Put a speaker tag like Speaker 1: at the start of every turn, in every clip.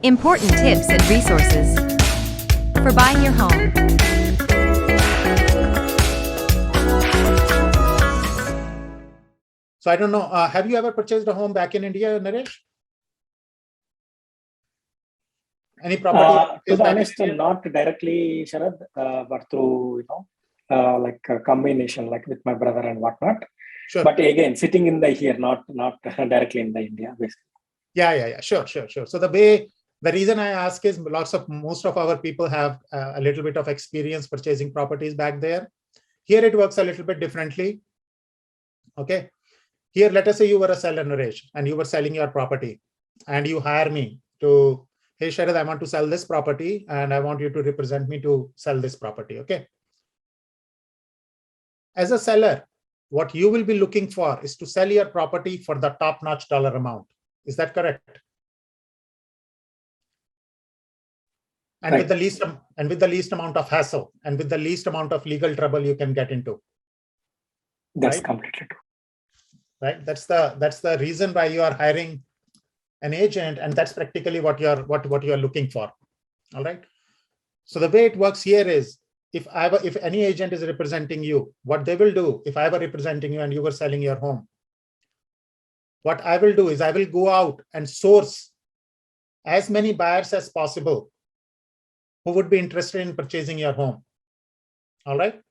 Speaker 1: Important tips and resources for buying your home.
Speaker 2: So I don't know, have you ever purchased a home back in India, Naresh? Any property?
Speaker 3: To be honest, not directly, Sharad, but through, like a combination, like with my brother and whatnot.
Speaker 2: Sure.
Speaker 3: But again, sitting in the here, not directly in the India, basically.
Speaker 2: Yeah. Sure. So the reason I ask is most of our people have a little bit of experience purchasing properties back there. Here it works a little bit differently. Okay. Here, let us say you were a seller, Naresh, and you were selling your property, and you hire me to, hey, Sharad, I want to sell this property, and I want you to represent me to sell this property. Okay. As a seller, what you will be looking for is to sell your property for the top-notch dollar amount. Is that correct? And
Speaker 3: right.
Speaker 2: with the least amount of hassle and with the least amount of legal trouble you can get into.
Speaker 3: That's
Speaker 2: right?
Speaker 3: completely true.
Speaker 2: Right. That's the reason why you are hiring an agent, and that's practically what you're looking for. All right. So the way it works here is, if any agent is representing you, what they will do, if I were representing you and you were selling your home, what I will do is I will go out and source as many buyers as possible who would be interested in purchasing your home. All right.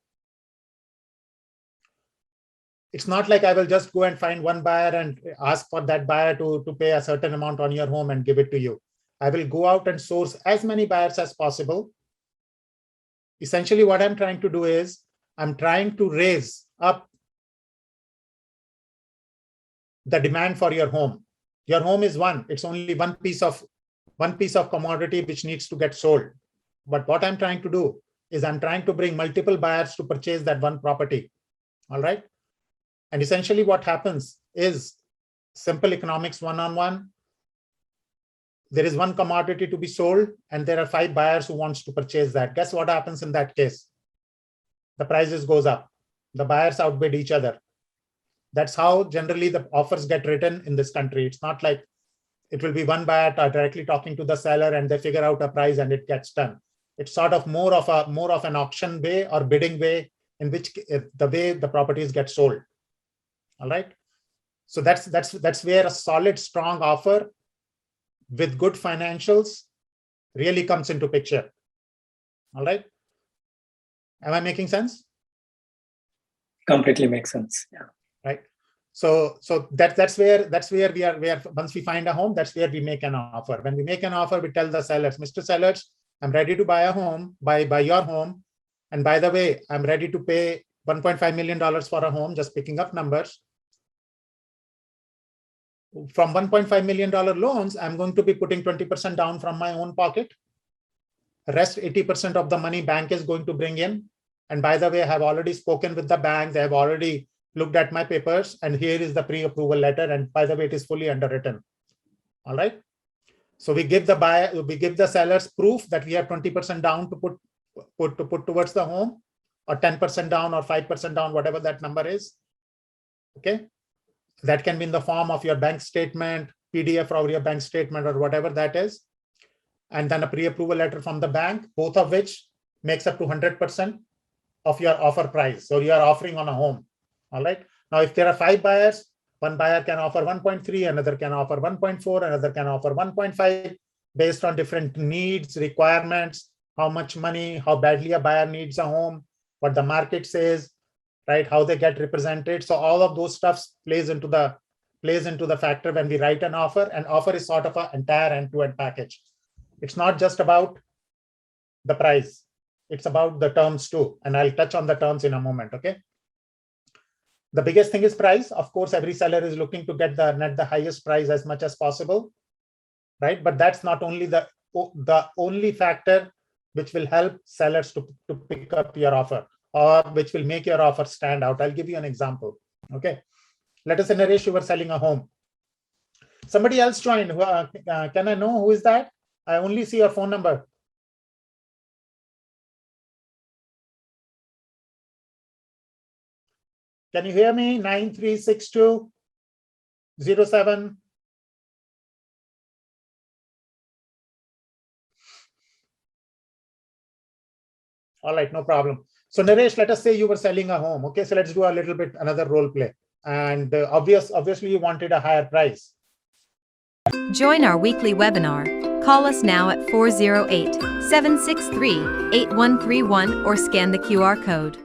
Speaker 2: It's not like I will just go and find one buyer and ask for that buyer to pay a certain amount on your home and give it to you. I will go out and source as many buyers as possible. Essentially, what I'm trying to do is I'm trying to raise up the demand for your home. Your home is one. It's only one piece of commodity which needs to get sold. But what I'm trying to do is I'm trying to bring multiple buyers to purchase that one property. All right. And essentially what happens is simple economics one-on-one. There is one commodity to be sold and there are 5 buyers who wants to purchase that. Guess what happens in that case? The prices goes up. The buyers outbid each other. That's how generally the offers get written in this country. It's not like it will be one buyer directly talking to the seller and they figure out a price and it gets done. It's sort of more of an auction way or bidding way in which the way the properties get sold. All right. So that's where a solid, strong offer with good financials really comes into picture. All right. Am I making sense?
Speaker 3: Completely makes sense. Yeah.
Speaker 2: Right. So that's where we are. Once we find a home, that's where we make an offer. When we make an offer, we tell the sellers, Mr. Sellers, I'm ready to buy a home, buy your home. And by the way, I'm ready to pay $1.5 million for a home, just picking up numbers. From $1.5 million loans, I'm going to be putting 20% down from my own pocket. Rest 80% of the money bank is going to bring in. And by the way, I have already spoken with the bank. They have already looked at my papers. And here is the pre-approval letter. And by the way, it is fully underwritten. All right. So we give the sellers proof that we have 20% down to put towards the home, or 10% down or 5% down, whatever that number is. Okay. That can be in the form of your bank statement, PDF or your bank statement or whatever that is. And then a pre-approval letter from the bank, both of which makes up to 100% of your offer price. So you are offering on a home. All right. Now, if there are 5 buyers, one buyer can offer 1.3, another can offer 1.4, another can offer 1.5 based on different needs, requirements, how much money, how badly a buyer needs a home, what the market says, right? How they get represented. So all of those stuff plays into the factor when we write an offer. An offer is sort of an entire end-to-end package. It's not just about the price. It's about the terms too. And I'll touch on the terms in a moment. Okay. The biggest thing is price. Of course, every seller is looking to get the highest price as much as possible, right? But that's not only the only factor which will help sellers to pick up your offer, or which will make your offer stand out. I'll give you an example. Okay. Let us say, Naresh, you were selling a home. Somebody else joined. Can I know who is that? I only see your phone number. Can you hear me? 936207. All right, no problem. So Naresh, let us say you were selling a home. Okay, so let's do a little bit another role play. And obviously you wanted a higher price.
Speaker 1: Join our weekly webinar. Call us now at 408-763-8131 or scan the QR code.